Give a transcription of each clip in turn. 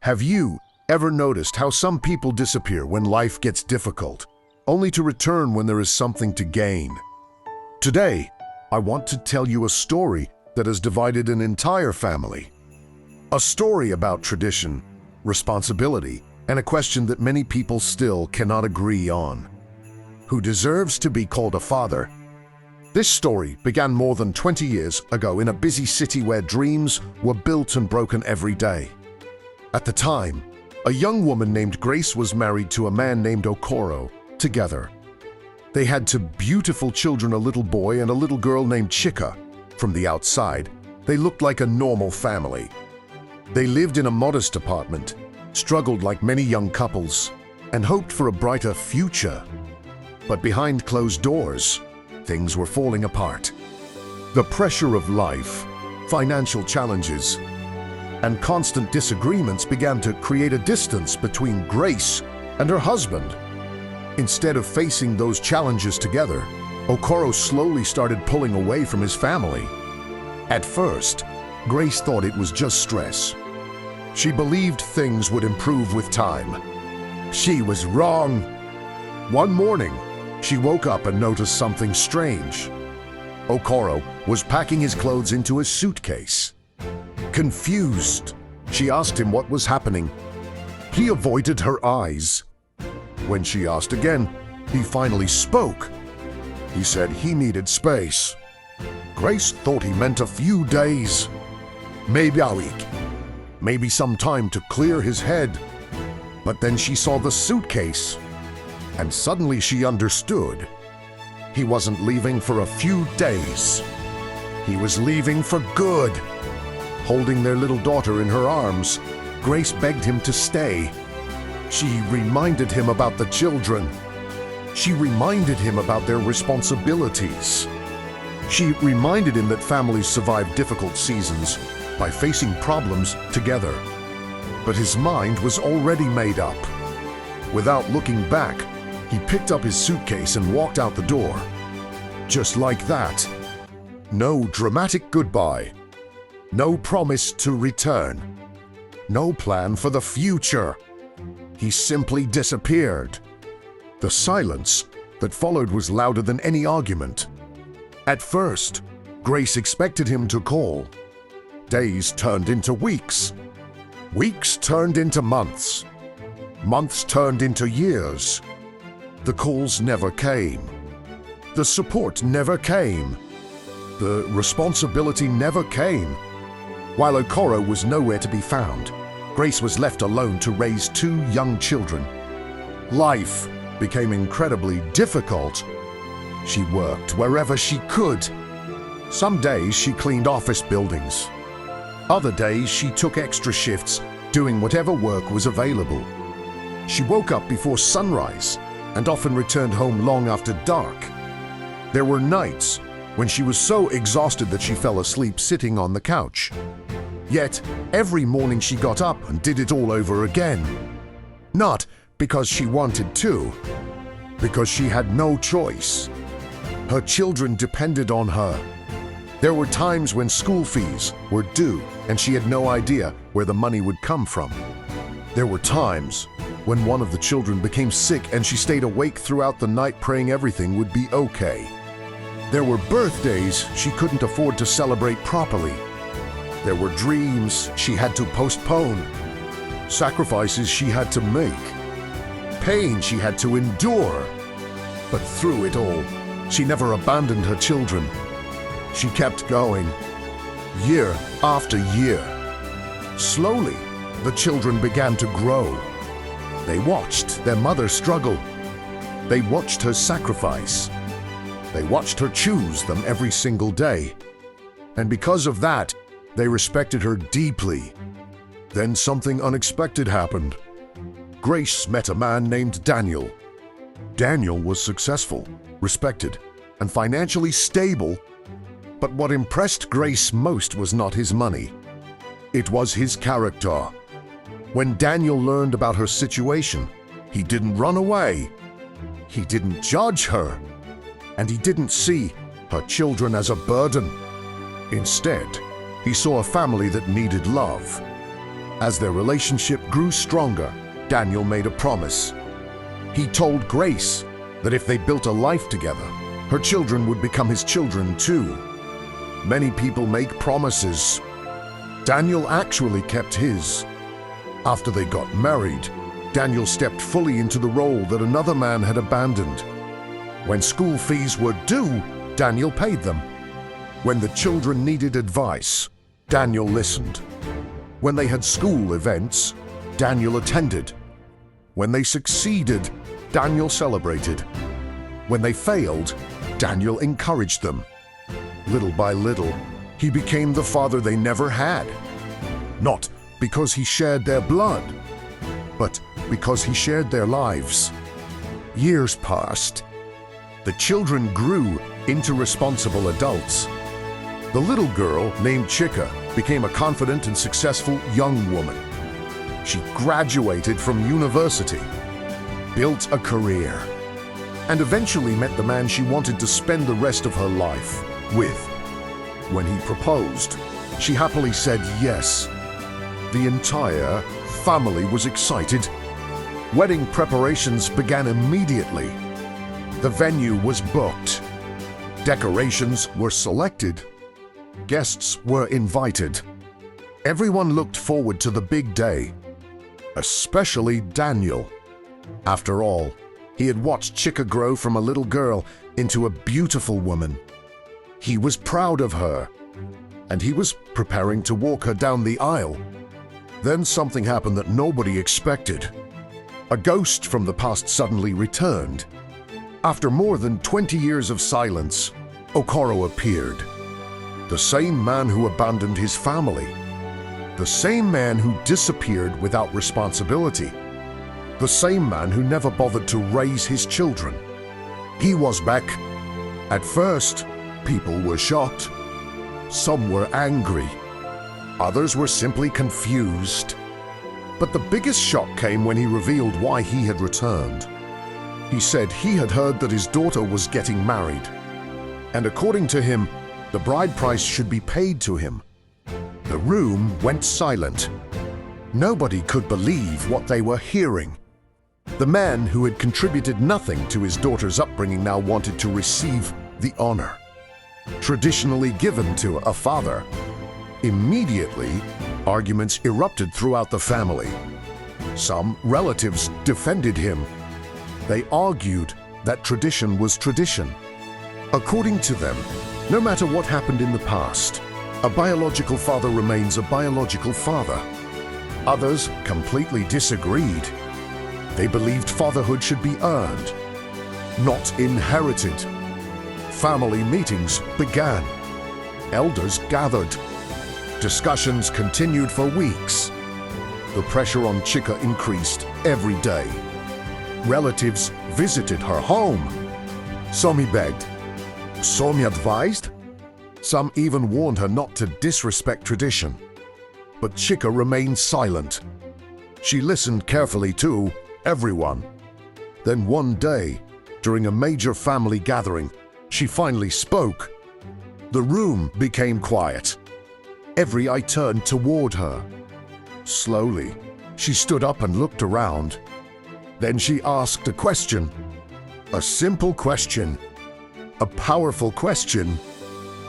Have you ever noticed how some people disappear when life gets difficult, only to return when there is something to gain? Today, I want to tell you a story that has divided an entire family. A story about tradition, responsibility, and a question that many people still cannot agree on. Who deserves to be called a father? This story began more than 20 years ago in a busy city where dreams were built and broken every day. At the time, a young woman named Grace was married to a man named Okoro. Together, they had two beautiful children, a little boy and a little girl named Chika. From the outside, they looked like a normal family. They lived in a modest apartment, struggled like many young couples, and hoped for a brighter future. But behind closed doors, things were falling apart. The pressure of life, financial challenges, and constant disagreements began to create a distance between Grace and her husband. Instead of facing those challenges together, Okoro slowly started pulling away from his family. At first, Grace thought it was just stress. She believed things would improve with time. She was wrong. One morning, she woke up and noticed something strange. Okoro was packing his clothes into a suitcase. Confused, she asked him what was happening. He avoided her eyes. When she asked again, he finally spoke. He said he needed space. Grace thought he meant a few days, maybe a week, maybe some time to clear his head. But then she saw the suitcase, and suddenly she understood. He wasn't leaving for a few days. He was leaving for good. Holding their little daughter in her arms, Grace begged him to stay. She reminded him about the children. She reminded him about their responsibilities. She reminded him that families survive difficult seasons by facing problems together. But his mind was already made up. Without looking back, he picked up his suitcase and walked out the door. Just like that. No dramatic goodbye. No promise to return. No plan for the future. He simply disappeared. The silence that followed was louder than any argument. At first, Grace expected him to call. Days turned into weeks. Weeks turned into months. Months turned into years. The calls never came. The support never came. The responsibility never came. While Okoro was nowhere to be found, Grace was left alone to raise two young children. Life became incredibly difficult. She worked wherever she could. Some days she cleaned office buildings. Other days she took extra shifts, doing whatever work was available. She woke up before sunrise and often returned home long after dark. There were nights when she was so exhausted that she fell asleep sitting on the couch. Yet, every morning she got up and did it all over again. Not because she wanted to, because she had no choice. Her children depended on her. There were times when school fees were due and she had no idea where the money would come from. There were times when one of the children became sick and she stayed awake throughout the night praying everything would be okay. There were birthdays she couldn't afford to celebrate properly. There were dreams she had to postpone, sacrifices she had to make, pain she had to endure. But through it all, she never abandoned her children. She kept going, year after year. Slowly, the children began to grow. They watched their mother struggle. They watched her sacrifice. They watched her choose them every single day. And because of that, they respected her deeply. Then something unexpected happened. Grace met a man named Daniel. Daniel was successful, respected, and financially stable. But what impressed Grace most was not his money. It was his character. When Daniel learned about her situation, he didn't run away. He didn't judge her. And he didn't see her children as a burden. Instead, he saw a family that needed love. As their relationship grew stronger, Daniel made a promise. He told Grace that if they built a life together, her children would become his children too. Many people make promises. Daniel actually kept his. After they got married, Daniel stepped fully into the role that another man had abandoned. When school fees were due, Daniel paid them. When the children needed advice, Daniel listened. When they had school events, Daniel attended. When they succeeded, Daniel celebrated. When they failed, Daniel encouraged them. Little by little, he became the father they never had. Not because he shared their blood, but because he shared their lives. Years passed. The children grew into responsible adults. The little girl named Chika became a confident and successful young woman. She graduated from university, built a career, and eventually met the man she wanted to spend the rest of her life with. When he proposed, she happily said yes. The entire family was excited. Wedding preparations began immediately. The venue was booked. Decorations were selected. Guests were invited. Everyone looked forward to the big day, especially Daniel. After all, he had watched Chika grow from a little girl into a beautiful woman. He was proud of her, and he was preparing to walk her down the aisle. Then something happened that nobody expected. A ghost from the past suddenly returned. After more than 20 years of silence, Okoro appeared. The same man who abandoned his family. The same man who disappeared without responsibility. The same man who never bothered to raise his children. He was back. At first, people were shocked. Some were angry. Others were simply confused. But the biggest shock came when he revealed why he had returned. He said he had heard that his daughter was getting married, and according to him, the bride price should be paid to him. The room went silent. Nobody could believe what they were hearing. The man who had contributed nothing to his daughter's upbringing now wanted to receive the honor, traditionally given to a father. Immediately, arguments erupted throughout the family. Some relatives defended him. They argued that tradition was tradition. According to them, no matter what happened in the past, a biological father remains a biological father. Others completely disagreed. They believed fatherhood should be earned, not inherited. Family meetings began. Elders gathered. Discussions continued for weeks. The pressure on Chika increased every day. Relatives visited her home. Some begged. Some advised. Some even warned her not to disrespect tradition. But Chika remained silent. She listened carefully to everyone. Then one day, during a major family gathering, she finally spoke. The room became quiet. Every eye turned toward her. Slowly, she stood up and looked around. Then she asked a question. A simple question. A powerful question.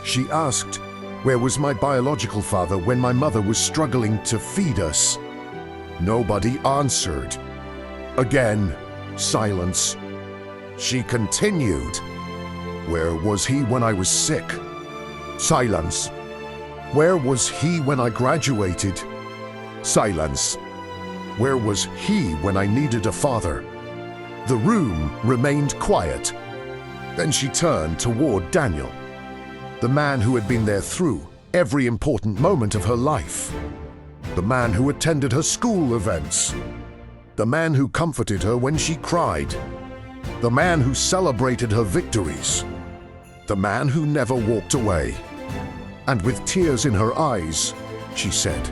She asked, "Where was my biological father when my mother was struggling to feed us?" Nobody answered. Again, silence. She continued, "Where was he when I was sick?" Silence. "Where was he when I graduated?" Silence. "Where was he when I needed a father?" The room remained quiet. Then she turned toward Daniel, the man who had been there through every important moment of her life, the man who attended her school events, the man who comforted her when she cried, the man who celebrated her victories, the man who never walked away. And with tears in her eyes, she said,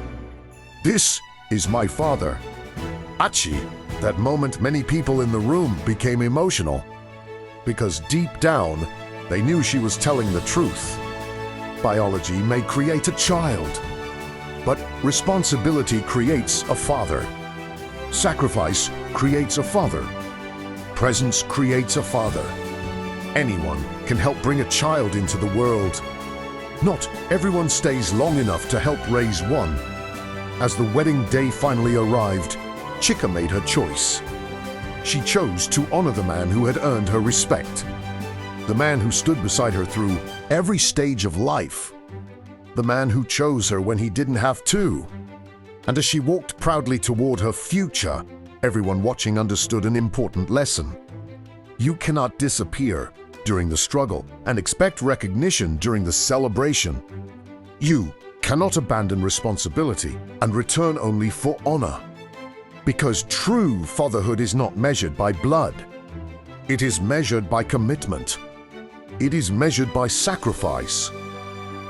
"This is my father." Achi, that moment many people in the room became emotional, because deep down, they knew she was telling the truth. Biology may create a child, But responsibility creates a father. Sacrifice creates a father. Presence creates a father. Anyone can help bring a child into the world. Not everyone stays long enough to help raise one. As the wedding day finally arrived, Chika made her choice. She chose to honor the man who had earned her respect. The man who stood beside her through every stage of life. The man who chose her when he didn't have to. And as she walked proudly toward her future, everyone watching understood an important lesson. You cannot disappear during the struggle and expect recognition during the celebration. You cannot abandon responsibility and return only for honor. Because true fatherhood is not measured by blood. It is measured by commitment. It is measured by sacrifice.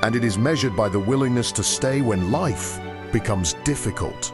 And it is measured by the willingness to stay when life becomes difficult.